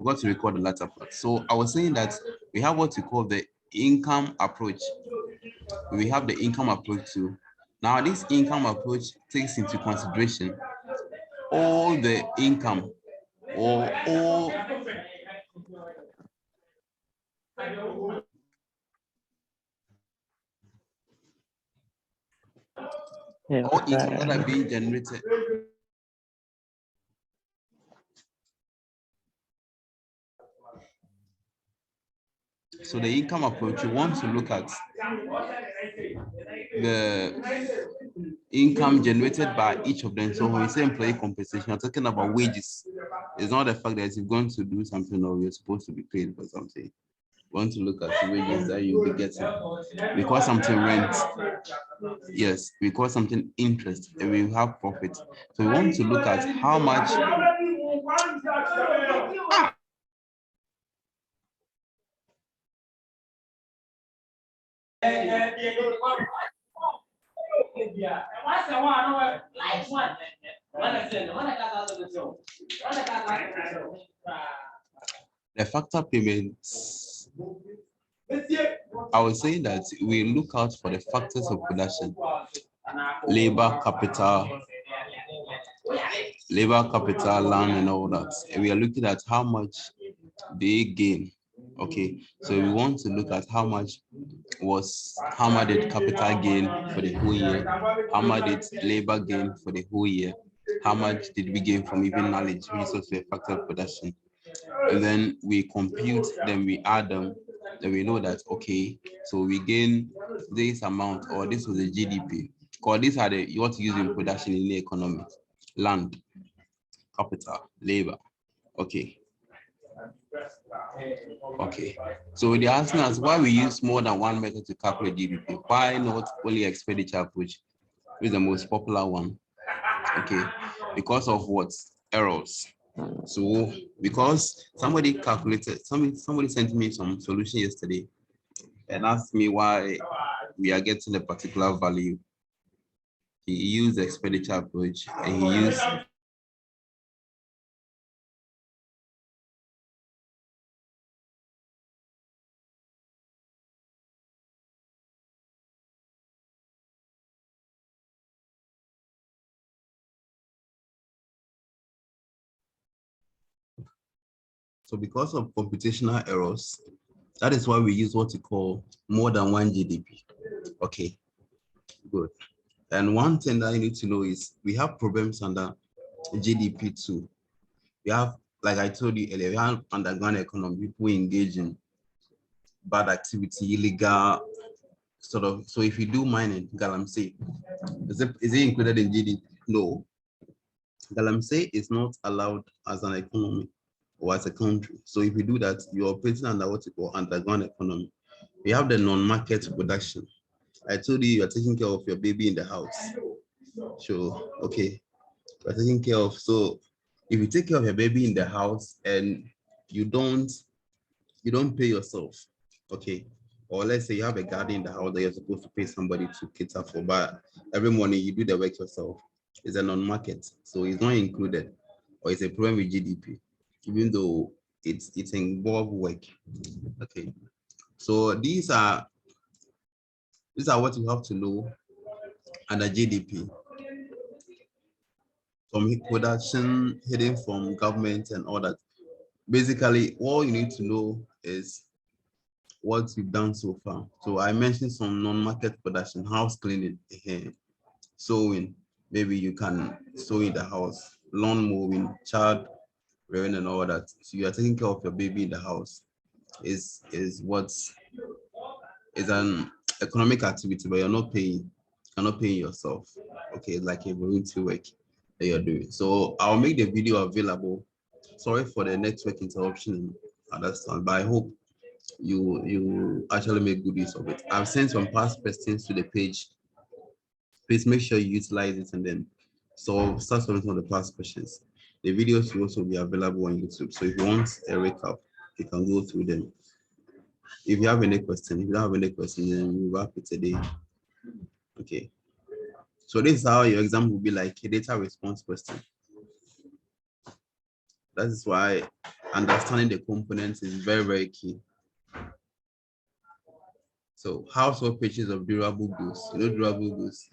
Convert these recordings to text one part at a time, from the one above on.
forgot to record the latter part. So I was saying that we have what we call the income approach. We have the income approach too. Now, this income approach takes into consideration all the income or all income that are being generated. So the income approach, you want to look at the income generated by each of them. So when we say employee compensation, you're talking about wages. It's not the fact that you're going to do something or you're supposed to be paid for something. We want to look at the wages that you'll be getting. We call something rent. Yes, we call something interest, and we have profit. So we want to look at how much. The factor payments, I was saying that we look out for the factors of production, labor capital, land, and all that. And we are looking at how much they gain. Okay, so we want to look at how much did capital gain for the whole year, how much did labor gain for the whole year, how much did we gain from even knowledge, which is also a factor of production. And then we compute, then we add them, then we know that, okay, so we gain this amount, or this was the GDP, because these are what you use in production in the economy: land, capital, labor. Okay. Okay, so they're asking us why we use more than one method to calculate GDP. Why not only expenditure approach, which is the most popular one? Okay, because of what? Errors. So because somebody sent me some solution yesterday and asked me why we are getting a particular value. He used the expenditure approach and he used so because of computational errors, that is why we use what we call more than one GDP. Okay, good. And one thing that you need to know is we have problems under GDP too. We have, like I told you earlier, we have underground economy, people engage in bad activity, illegal sort of. So if you do mining, Galamsey, is it included in GDP? No. Galamsey is not allowed as an economy or as a country. So if you do that, you're operating under what you call underground economy. We have the non-market production. I told you you're taking care of your baby in the house. So, okay, you're taking care of, so if you take care of your baby in the house and you don't pay yourself, okay, or let's say you have a garden in the house that you're supposed to pay somebody to cater for, but every morning you do the work yourself, it's a non-market, so it's not included, or it's a problem with GDP, even though it's involved work. Okay, so these are what you have to know under GDP. From production, hidden from government and all that. Basically, all you need to know is what you've done so far. So I mentioned some non-market production, house cleaning, sewing. Maybe you can sew in the house, lawn mowing, child rearing, and all that. So you are taking care of your baby in the house. Is an economic activity, but you're not paying yourself. Okay, like a volunteer work that you're doing. So I'll make the video available. Sorry for the network interruption, understand, but I hope you actually make good use of it. I've sent some past questions to the page. Please make sure you utilize it and then start solving some of the past questions. The videos will also be available on YouTube. So if you want a recap, you can go through them. If you have any question, if you don't have any question, then we'll wrap it today. Okay. So this is how your exam will be like, a data response question. That is why understanding the components is very, very key. So household purchase of durable goods, durable goods,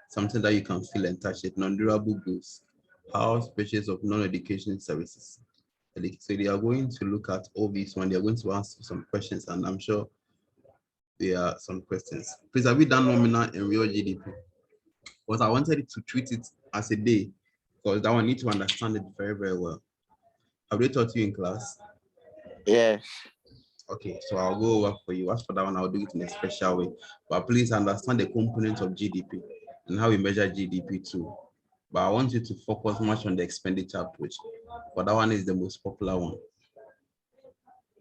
something that you can feel and touch it, non-durable goods, house purchase of non-education services. So they are going to look at all these one. They are going to ask some questions, and I'm sure there are some questions. Please, have you done nominal and real GDP? Because I wanted to treat it as a day, because that one need to understand it very, very well. Have they taught you in class? Yes. Okay, so I'll go over for you. As for that one, I'll do it in a special way. But please understand the components of GDP and how we measure GDP too. But I want you to focus much on the expenditure approach. But that one is the most popular one.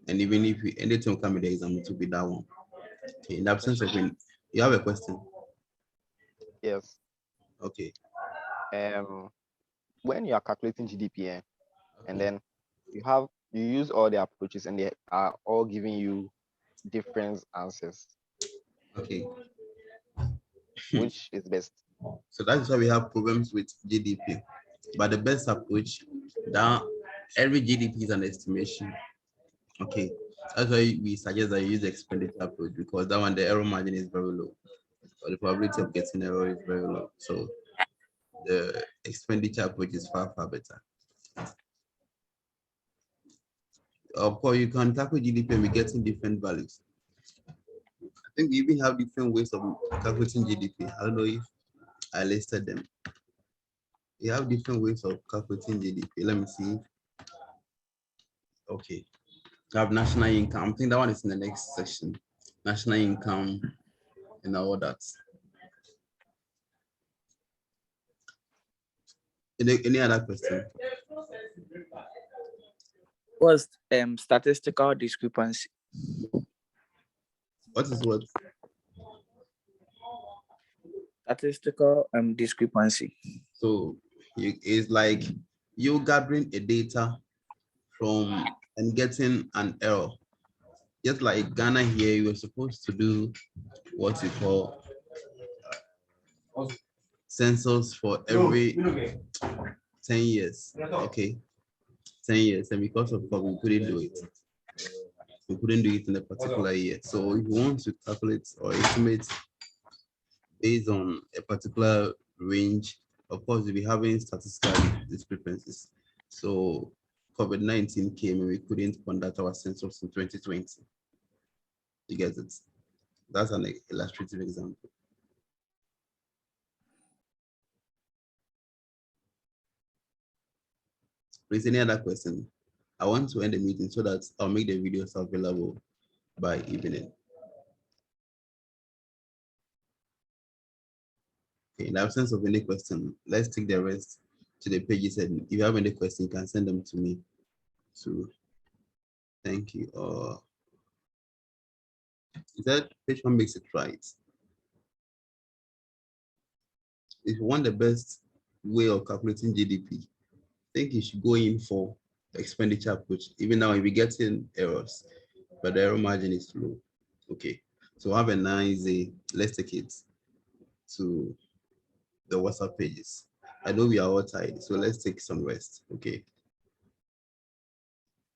And even if anything will come with the exam, it will be that one. Okay, in the absence of any, you have a question? Yes. Okay. When you are calculating GDP, and Okay. then you use all the approaches, and they are all giving you different answers. Okay. Which is best? So that's why we have problems with GDP. But the best approach, that every GDP is an estimation. Okay. That's why we suggest that you use the expenditure approach, because that one the error margin is very low. Or the probability of getting error is very low. So the expenditure approach is far, far better. Of course, you can calculate GDP and be getting different values. I think we even have different ways of calculating GDP. I don't know if I listed them. You have different ways of calculating GDP. Let me see. Okay. You have national income. I think that one is in the next section. National income and all that. Any other question? What's statistical discrepancy? What is what? Statistical discrepancy. So it's like you gathering a data from and getting an error. Just like Ghana here, you were supposed to do what you call census for every 10 years. Okay. 10 years. And because of COVID, we couldn't do it. We couldn't do it in a particular year. So if you want to calculate or estimate based on a particular range, of course, we'll be having statistical discrepancies. So COVID-19 came and we couldn't conduct our census in 2020. You get it? That's an illustrative example. Please, any other question? I want to end the meeting so that I'll make the videos available by evening. Okay, in the absence of any question, let's take the rest to the pages. And if you have any question, you can send them to me. So, thank you. That page one makes it right. If you want the best way of calculating GDP, I think you should go in for expenditure approach. Even now, we're getting errors, but the error margin is low. Okay, so have a nice day. Let's take it to the WhatsApp pages. I know we are all tired, so let's take some rest. Okay.